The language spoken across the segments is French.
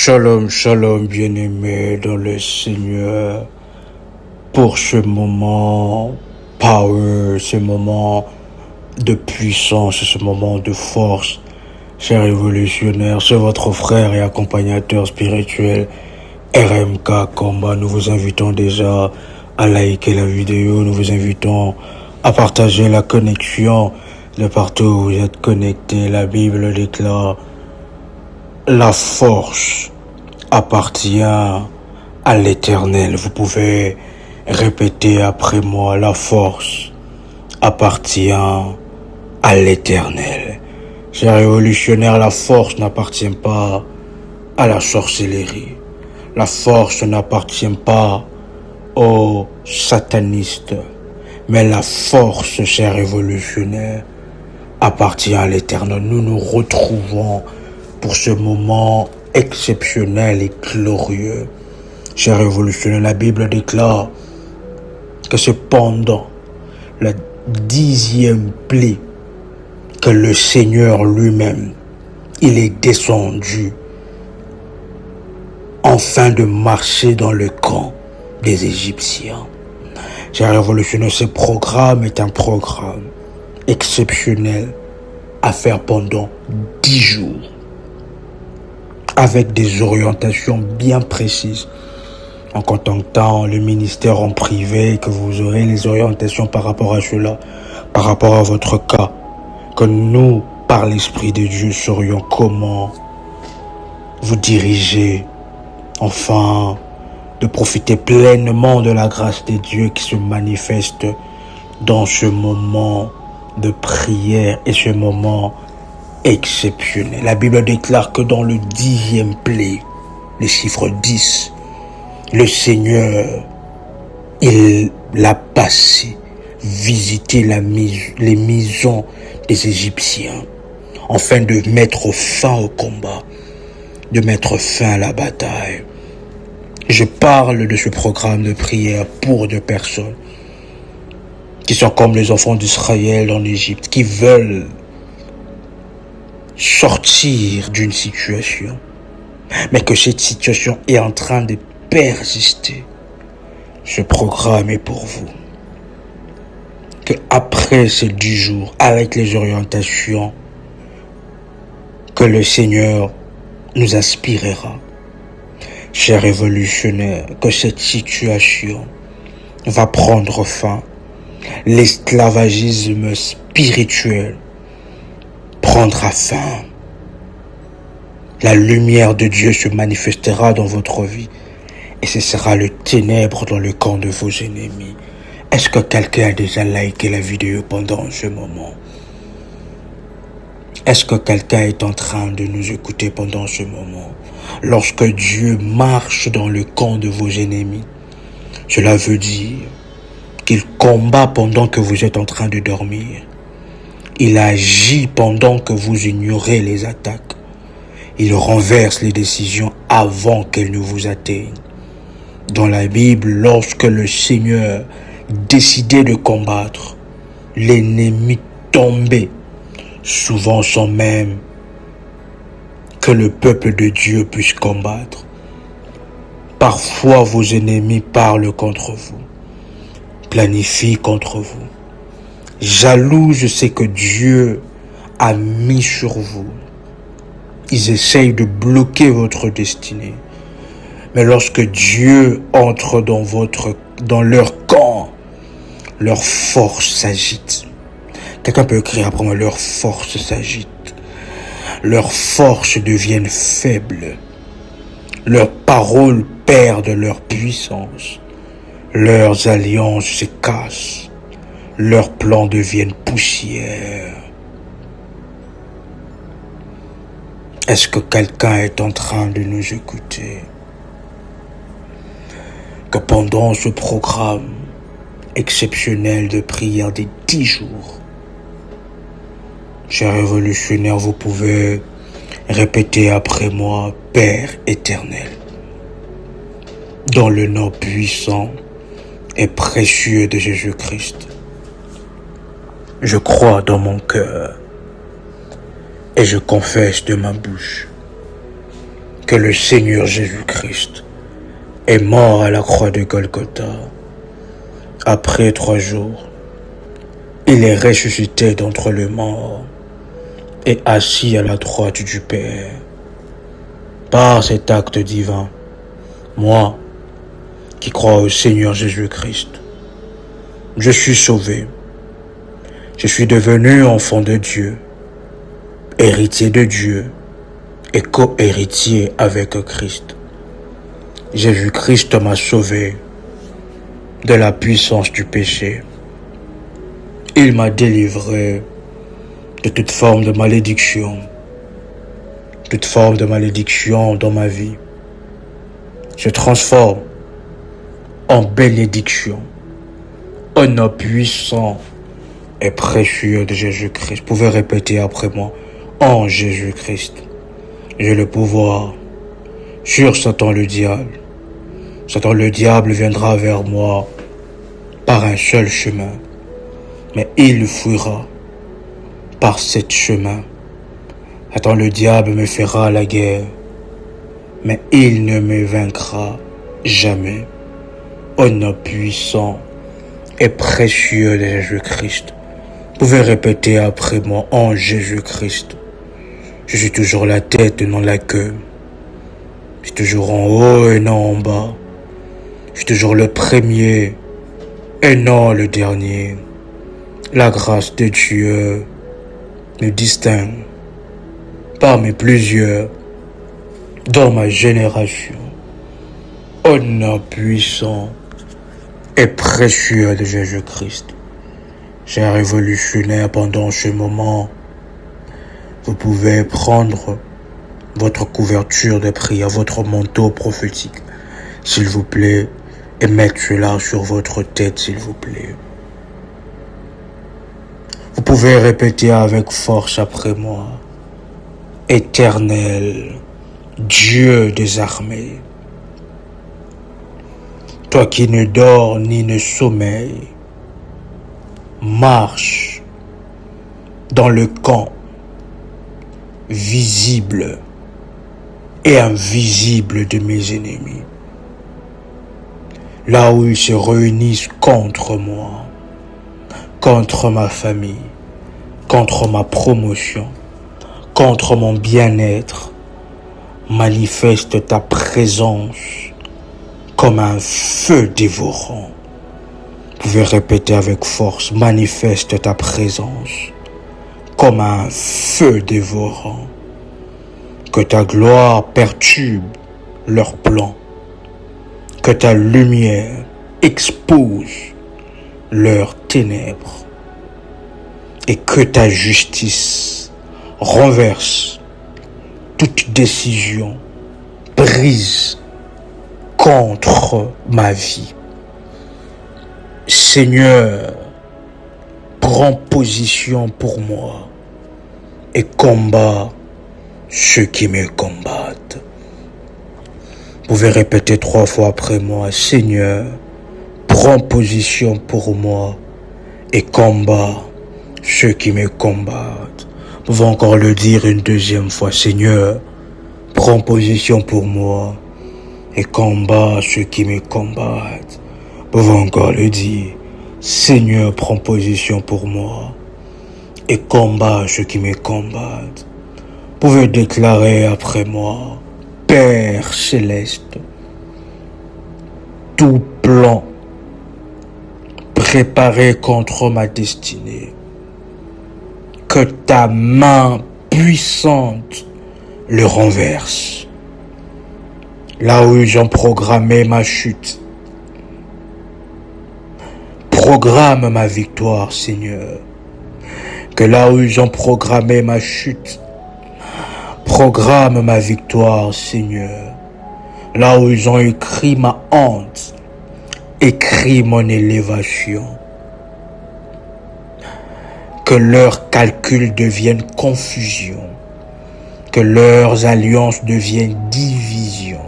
Shalom, shalom, bien-aimés dans le Seigneur, pour ce moment power, ce moment de puissance, ce moment de force. Chers révolutionnaires, c'est votre frère et accompagnateur spirituel RMK Combat. Nous vous invitons déjà à liker la vidéo, nous vous invitons à partager la connexion de partout où vous êtes connectés. La Bible déclare: la force appartient à l'Éternel. Vous pouvez répéter après moi: la force appartient à l'Éternel. Chers révolutionnaires, la force n'appartient pas à la sorcellerie. La force n'appartient pas aux satanistes. Mais la force, chers révolutionnaires, appartient à l'Éternel. Nous nous retrouvons pour ce moment exceptionnel et glorieux. Chers révolutionnaires, la Bible déclare que c'est pendant la 10e plaie que le Seigneur lui-même, il est descendu afin de marcher dans le camp des Égyptiens. Chers révolutionnaires, ce programme est un programme exceptionnel à faire pendant 10 jours, avec des orientations bien précises. En contactant le ministère en privé, que vous aurez les orientations par rapport à cela, par rapport à votre cas, que nous, par l'Esprit de Dieu, saurions comment vous diriger, enfin, de profiter pleinement de la grâce de Dieu qui se manifeste dans ce moment de prière et ce moment exceptionnel. La Bible déclare que dans le 10e plaie, le chiffre 10, le Seigneur, il l'a passé, visiter les maisons des Égyptiens, afin de mettre fin au combat, de mettre fin à la bataille. Je parle de ce programme de prière pour deux personnes qui sont comme les enfants d'Israël en Égypte, qui veulent sortir d'une situation, mais que cette situation est en train de persister. Ce programme est pour vous. Que après ces 10 jours, avec les orientations que le Seigneur nous inspirera, chers révolutionnaires, que cette situation va prendre fin. L'esclavagisme spirituel prendra fin. La lumière de Dieu se manifestera dans votre vie et ce sera le ténèbre dans le camp de vos ennemis. Est-ce que quelqu'un a déjà liké la vidéo pendant ce moment? Est-ce que quelqu'un est en train de nous écouter pendant ce moment? Lorsque Dieu marche dans le camp de vos ennemis, cela veut dire qu'il combat pendant que vous êtes en train de dormir. Il agit pendant que vous ignorez les attaques. Il renverse les décisions avant qu'elles ne vous atteignent. Dans la Bible, lorsque le Seigneur décidait de combattre, l'ennemi tombait, souvent sans même que le peuple de Dieu puisse combattre. Parfois, vos ennemis parlent contre vous, planifient contre vous, jalousent ce que Dieu a mis sur vous. Ils essayent de bloquer votre destinée. Mais lorsque Dieu entre dans leur camp, leur force s'agite. Quelqu'un peut écrire après moi: leur force s'agite. Leurs forces deviennent faibles. Leurs paroles perdent leur puissance. Leurs alliances se cassent. Leurs plans deviennent poussière. Est-ce que quelqu'un est en train de nous écouter? Que pendant ce programme exceptionnel de prière des 10 jours, chers révolutionnaires, vous pouvez répéter après moi: Père éternel, dans le nom puissant et précieux de Jésus-Christ, je crois dans mon cœur et je confesse de ma bouche que le Seigneur Jésus-Christ est mort à la croix de Golgotha. Après 3 jours, il est ressuscité d'entre les morts et assis à la droite du Père. Par cet acte divin, moi, qui crois au Seigneur Jésus-Christ, je suis sauvé. Je suis devenu enfant de Dieu, héritier de Dieu et co-héritier avec Christ. Jésus-Christ m'a sauvé de la puissance du péché. Il m'a délivré de toute forme de malédiction, dans ma vie. Je transforme en bénédiction au nom puissant et précieux de Jésus-Christ. Vous pouvez répéter après moi: en Jésus-Christ, j'ai le pouvoir sur Satan le diable. Satan le diable viendra vers moi par un seul chemin, mais il fuira par 7 chemins. Satan le diable me fera la guerre, mais il ne me vaincra jamais. Au nom puissant et précieux de Jésus-Christ. Vous pouvez répéter après moi: en Jésus-Christ, je suis toujours la tête et non la queue. Je suis toujours en haut et non en bas. Je suis toujours le premier et non le dernier. La grâce de Dieu me distingue parmi plusieurs dans ma génération. Au nom puissant et précieux de Jésus-Christ. Cher révolutionnaire, pendant ce moment, vous pouvez prendre votre couverture de prière, votre manteau prophétique, s'il vous plaît, et mettre cela sur votre tête, s'il vous plaît. Vous pouvez répéter avec force après moi: Éternel, Dieu des armées, toi qui ne dors ni ne sommeilles, marche dans le camp visible et invisible de mes ennemis, là où ils se réunissent contre moi, contre ma famille, contre ma promotion, contre mon bien-être. Manifeste ta présence comme un feu dévorant. Vous pouvez répéter avec force: manifeste ta présence comme un feu dévorant. Que ta gloire perturbe leurs plans. Que ta lumière expose leurs ténèbres. Et que ta justice renverse toute décision prise contre ma vie. Seigneur, prends position pour moi et combat ceux qui me combattent. Vous pouvez répéter 3 fois après moi: Seigneur, prends position pour moi et combat ceux qui me combattent. Vous pouvez encore le dire une 2e fois: Seigneur, prends position pour moi et combat ceux qui me combattent. Vous pouvez encore le dire: Seigneur, prends position pour moi et combat ceux qui me combattent. Vous pouvez déclarer après moi: Père céleste, tout plan préparé contre ma destinée, que ta main puissante le renverse. Là où ils ont programmé ma chute, programme ma victoire, Seigneur. Que là où ils ont programmé ma chute, programme ma victoire, Seigneur. Là où ils ont écrit ma honte, écris mon élévation. Que leurs calculs deviennent confusion. Que leurs alliances deviennent division.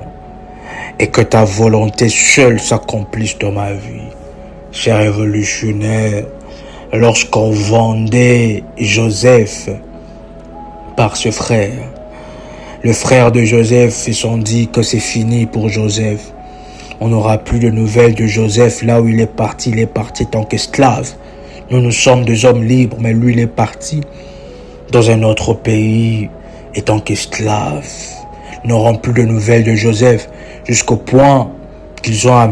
Et que ta volonté seule s'accomplisse dans ma vie. Cher révolutionnaire, lorsqu'on vendait Joseph par ce frère, Le frère de Joseph se sont dit que c'est fini pour Joseph. On n'aura plus de nouvelles de Joseph. Là où il est parti tant qu'esclave. Nous sommes des hommes libres, mais lui, il est parti dans un autre pays et tant qu'esclave. Nous n'aurons plus de nouvelles de Joseph jusqu'au point qu'ils ont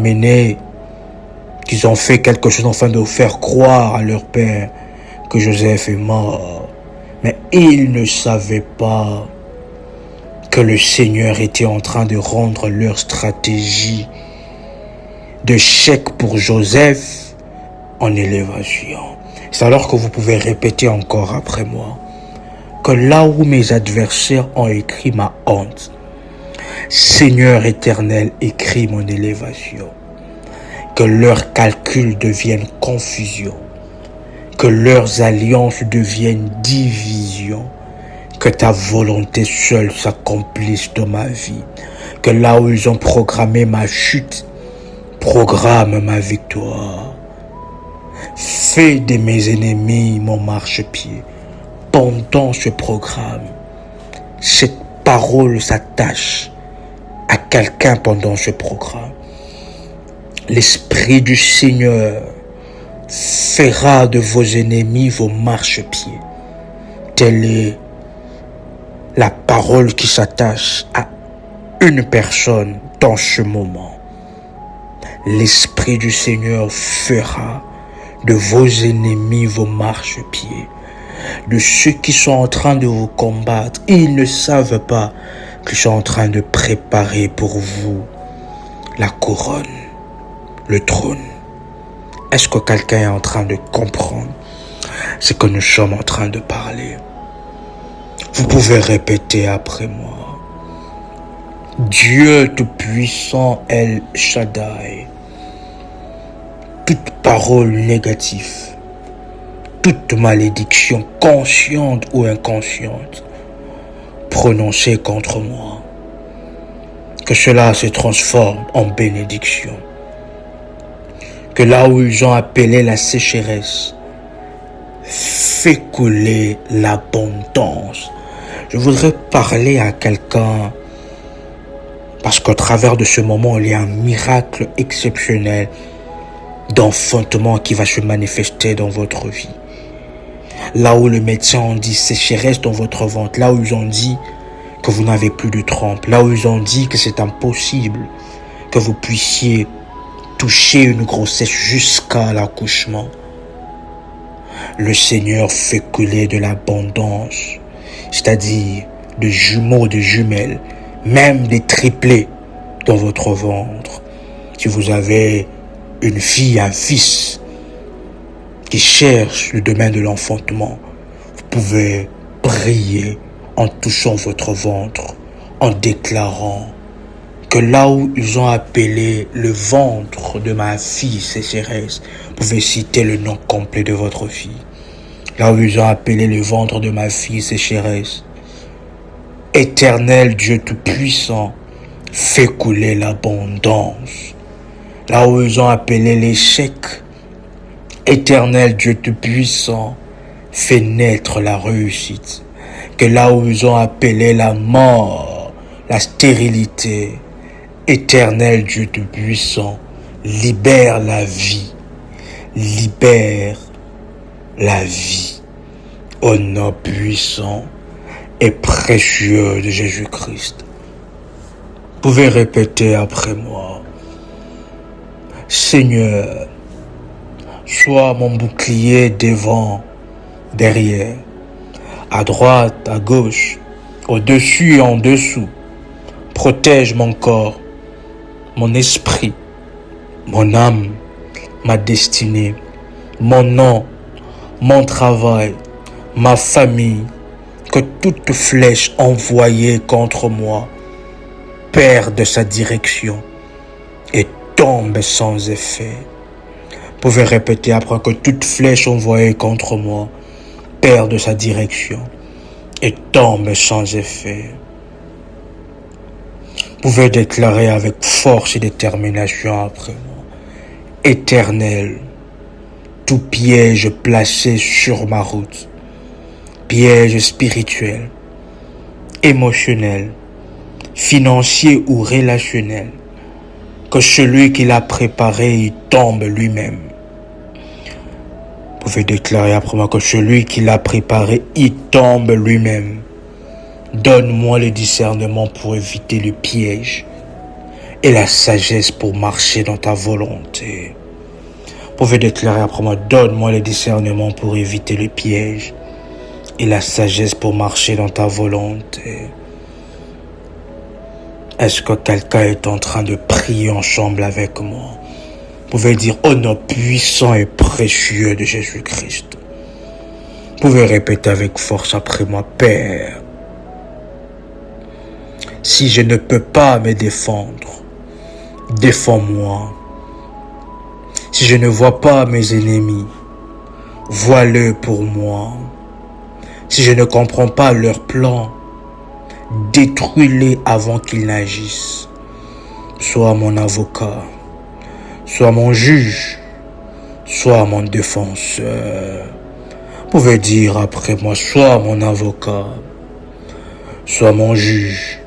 fait quelque chose afin de faire croire à leur père que Joseph est mort. Mais ils ne savaient pas que le Seigneur était en train de rendre leur stratégie de chèque pour Joseph en élévation. C'est alors que vous pouvez répéter encore après moi que là où mes adversaires ont écrit ma honte, Seigneur éternel, écris mon élévation. Que leurs calculs deviennent confusion. Que leurs alliances deviennent division. Que ta volonté seule s'accomplisse dans ma vie. Que là où ils ont programmé ma chute, programme ma victoire. Fais de mes ennemis mon marchepied. Pendant ce programme, cette parole s'attache à quelqu'un pendant ce programme. L'Esprit du Seigneur fera de vos ennemis vos marchepieds. Telle est la parole qui s'attache à une personne dans ce moment. L'Esprit du Seigneur fera de vos ennemis vos marchepieds. De ceux qui sont en train de vous combattre, ils ne savent pas qu'ils sont en train de préparer pour vous la couronne, le trône. Est-ce que quelqu'un est en train de comprendre ce que nous sommes en train de parler? Vous pouvez répéter après moi. Dieu Tout-Puissant El Shaddai, toute parole négative, toute malédiction consciente ou inconsciente prononcée contre moi, que cela se transforme en bénédiction. Que là où ils ont appelé la sécheresse, fais couler l'abondance. Je voudrais parler à quelqu'un parce qu'au travers de ce moment, il y a un miracle exceptionnel d'enfantement qui va se manifester dans votre vie. Là où le médecin ont dit sécheresse dans votre ventre, là où ils ont dit que vous n'avez plus de trompe, là où ils ont dit que c'est impossible que vous puissiez toucher une grossesse jusqu'à l'accouchement. Le Seigneur fait couler de l'abondance, c'est-à-dire de jumeaux, de jumelles, même des triplés dans votre ventre. Si vous avez une fille, un fils qui cherche le domaine de l'enfantement, vous pouvez prier en touchant votre ventre, en déclarant que là où ils ont appelé le ventre de ma fille sécheresse, vous pouvez citer le nom complet de votre fille. Là où ils ont appelé le ventre de ma fille sécheresse, Éternel Dieu Tout-Puissant, fais couler l'abondance. Là où ils ont appelé l'échec, Éternel Dieu Tout-Puissant, fais naître la réussite. Que là où ils ont appelé la mort, la stérilité, Éternel Dieu Tout-Puissant, libère la vie. Libère la vie. Au nom puissant et précieux de Jésus-Christ. Vous pouvez répéter après moi. Seigneur, sois mon bouclier devant, derrière, à droite, à gauche, au-dessus et en dessous. Protège mon corps, mon esprit, mon âme, ma destinée, mon nom, mon travail, ma famille. Que toute flèche envoyée contre moi perde sa direction et tombe sans effet. Vous pouvez répéter après que toute flèche envoyée contre moi perde sa direction et tombe sans effet. Vous pouvez déclarer avec force et détermination après moi. Éternel, tout piège placé sur ma route, piège spirituel, émotionnel, financier ou relationnel, que celui qui l'a préparé, il tombe lui-même. Vous pouvez déclarer après moi que celui qui l'a préparé, il tombe lui-même. Donne-moi le discernement pour éviter le piège et la sagesse pour marcher dans ta volonté. Vous pouvez déclarer après moi, donne-moi le discernement pour éviter le piège et la sagesse pour marcher dans ta volonté. Est-ce que quelqu'un est en train de prier ensemble avec moi? Vous pouvez dire au nom puissant et précieux de Jésus-Christ. Vous pouvez répéter avec force après moi, Père. Si je ne peux pas me défendre, défends-moi. Si je ne vois pas mes ennemis, vois-le pour moi. Si je ne comprends pas leurs plans, détruis-les avant qu'ils n'agissent. Sois mon avocat, sois mon juge, sois mon défenseur. Vous pouvez dire après moi, sois mon avocat, sois mon juge,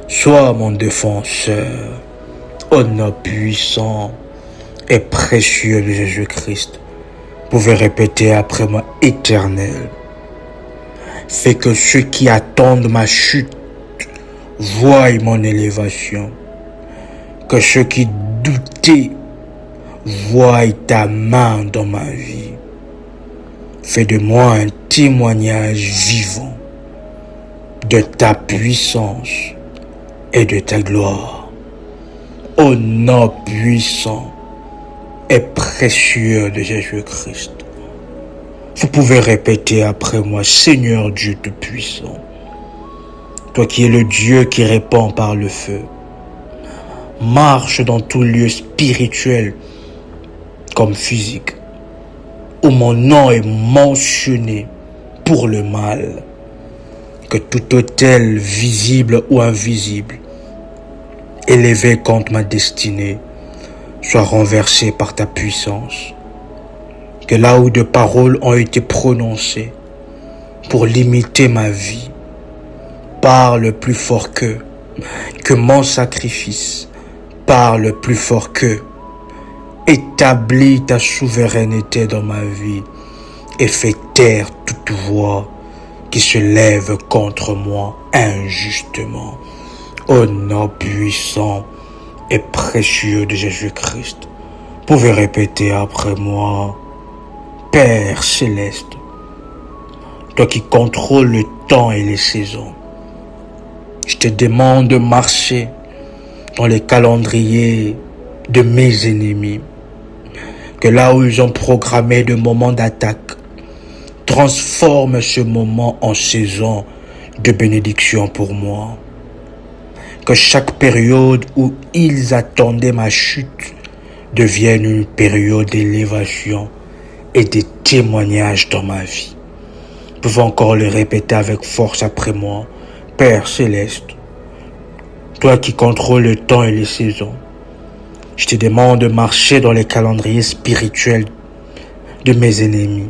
sois mon défenseur. Au nom puissant et précieux de Jésus-Christ. Vous pouvez répéter après moi, Éternel. Fais que ceux qui attendent ma chute voient mon élévation. Que ceux qui doutaient voient ta main dans ma vie. Fais de moi un témoignage vivant de ta puissance et de ta gloire. Au nom puissant et précieux de Jésus-Christ. Vous pouvez répéter après moi, Seigneur Dieu Tout-Puissant, toi qui es le Dieu qui répand par le feu, marche dans tout lieu spirituel comme physique, où mon nom est mentionné pour le mal, que tout autel visible ou invisible élevé contre ma destinée soit renversé par ta puissance. Que là où de paroles ont été prononcées pour limiter ma vie, parle plus fort que mon sacrifice parle plus fort que. Établis ta souveraineté dans ma vie et fais taire toute voix qui se lève contre moi injustement. Au nom puissant et précieux de Jésus-Christ, vous pouvez répéter après moi, Père céleste, toi qui contrôles le temps et les saisons, je te demande de marcher dans les calendriers de mes ennemis, que là où ils ont programmé de moments d'attaque, transforme ce moment en saison de bénédiction pour moi. Que chaque période où ils attendaient ma chute devienne une période d'élévation et de témoignage dans ma vie. Vous pouvez encore le répéter avec force après moi. Père céleste, toi qui contrôles le temps et les saisons, je te demande de marcher dans les calendriers spirituels de mes ennemis.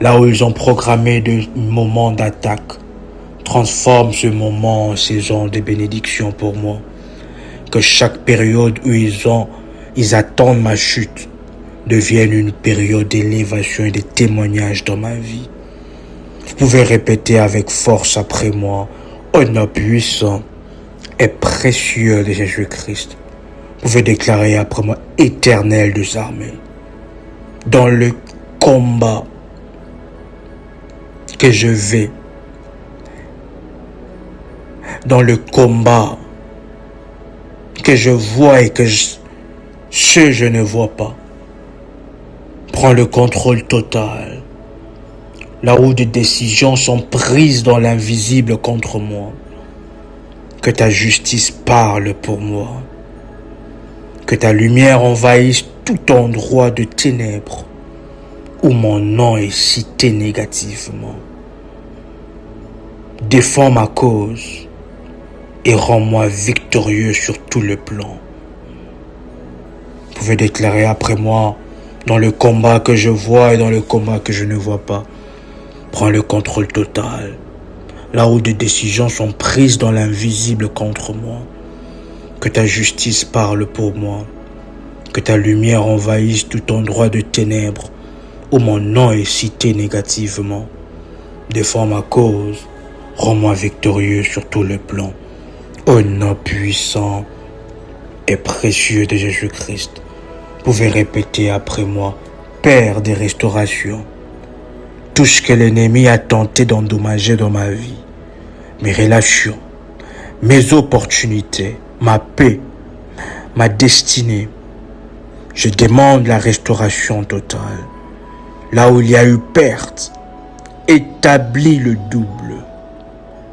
Là où ils ont programmé des moments d'attaque, transforme ce moment en saison de bénédiction pour moi. Que chaque période où ils attendent ma chute devienne une période d'élévation et de témoignage dans ma vie. Vous pouvez répéter avec force après moi, au nom puissant et précieux de Jésus-Christ. Vous pouvez déclarer après moi, Éternel des armées, dans le combat que je vais, dans le combat que je vois et que je ne vois pas. Prends le contrôle total. Là où des décisions sont prises dans l'invisible contre moi. Que ta justice parle pour moi. Que ta lumière envahisse tout endroit de ténèbres où mon nom est cité négativement. Défends ma cause et rends-moi victorieux sur tout le plan. Vous pouvez déclarer après moi, dans le combat que je vois et dans le combat que je ne vois pas, prends le contrôle total. là où des décisions sont prises dans l'invisible contre moi. Que ta justice parle pour moi, que ta lumière envahisse tout endroit de ténèbres où mon nom est cité négativement. Défends ma cause, rends-moi victorieux sur tous les plans. Au nom puissant et précieux de Jésus-Christ, pouvez répéter après moi, Père des restaurations, tout ce que l'ennemi a tenté d'endommager dans ma vie, mes relations, mes opportunités, ma paix, ma destinée, je demande la restauration totale. Là où il y a eu perte, établis le double.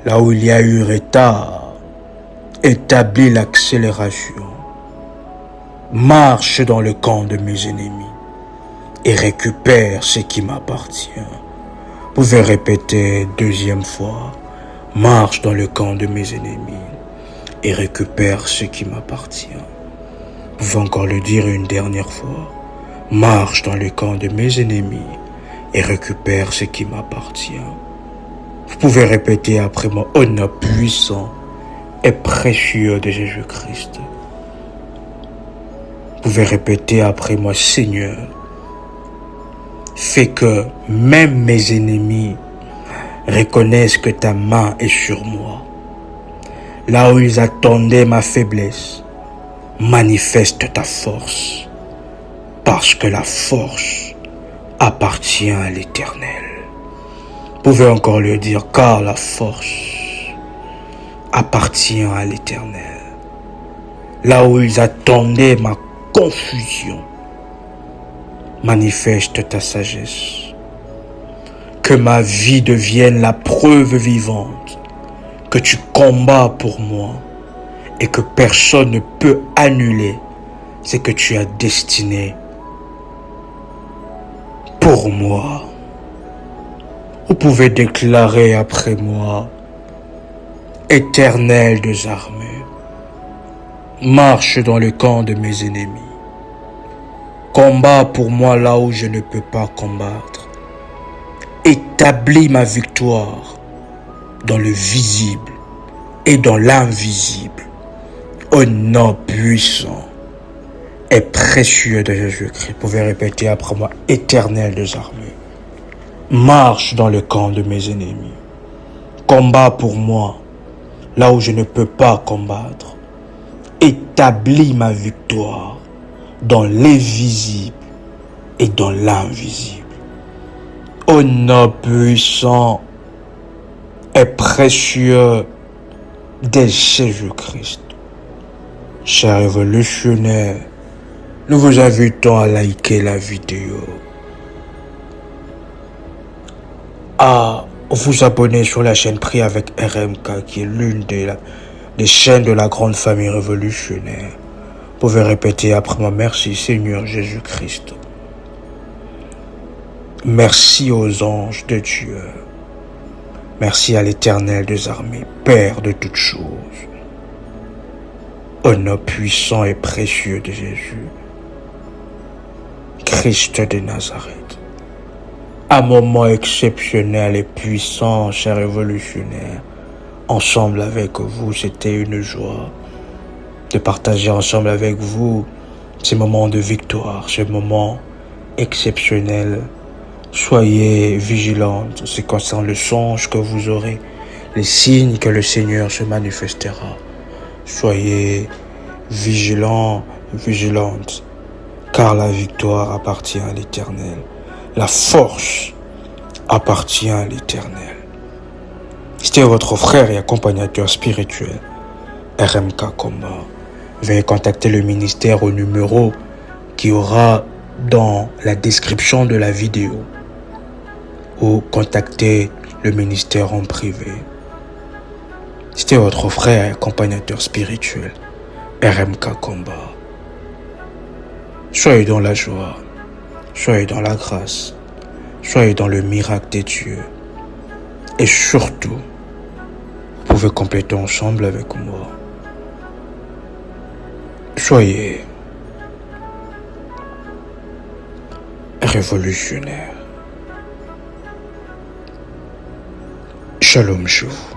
Là où il y a eu retard, établis l'accélération. Marche dans le camp de mes ennemis et récupère ce qui m'appartient. Vous pouvez répéter deuxième fois. Marche dans le camp de mes ennemis et récupère ce qui m'appartient. Vous pouvez encore le dire une dernière fois. Marche dans le camp de mes ennemis et récupère ce qui m'appartient. Vous pouvez répéter après moi, au nom puissant et précieux de Jésus-Christ. Vous pouvez répéter après moi, Seigneur, fais que même mes ennemis reconnaissent que ta main est sur moi. Là où ils attendaient ma faiblesse, manifeste ta force, parce que la force appartient à l'Éternel. Vous pouvez encore le dire, car la force appartient à l'Éternel. Là où ils attendaient ma confusion, manifeste ta sagesse. Que ma vie devienne la preuve vivante que tu combats pour moi et que personne ne peut annuler ce que tu as destiné pour moi. Vous pouvez déclarer après moi, Éternel des armées, marche dans le camp de mes ennemis. Combat pour moi là où je ne peux pas combattre. Établis ma victoire dans le visible et dans l'invisible. Au nom puissant et précieux de Jésus-Christ. Vous pouvez répéter après moi, Éternel des armées, marche dans le camp de mes ennemis. Combat pour moi là où je ne peux pas combattre. Établis ma victoire dans l'invisible et dans l'invisible. Au nom puissant et précieux de Jésus-Christ. Chers révolutionnaires, nous vous invitons à liker la vidéo, à vous abonner sur la chaîne Prie avec RMK, qui est l'une des chaînes de la grande famille révolutionnaire. Vous pouvez répéter après moi, merci Seigneur Jésus-Christ. Merci aux anges de Dieu. Merci à l'Éternel des armées, Père de toutes choses. Au nom puissant et précieux de Jésus, Christ de Nazareth. Un moment exceptionnel et puissant, chers révolutionnaires. Ensemble avec vous, c'était une joie de partager ensemble avec vous ces moments de victoire, ces moments exceptionnels. Soyez vigilantes, c'est concernant le songe que vous aurez, les signes que le Seigneur se manifestera. Soyez vigilants, vigilantes, car la victoire appartient à l'Éternel. La force appartient à l'Éternel. C'était votre frère et accompagnateur spirituel, RMK Komba. Veuillez contacter le ministère au numéro qui aura dans la description de la vidéo, ou contacter le ministère en privé. C'était votre frère et accompagnateur spirituel, RMK Komba. Soyez dans la joie, soyez dans la grâce, soyez dans le miracle des dieux. Et surtout, vous pouvez compléter ensemble avec moi. Soyez révolutionnaire. Shalom chez vous.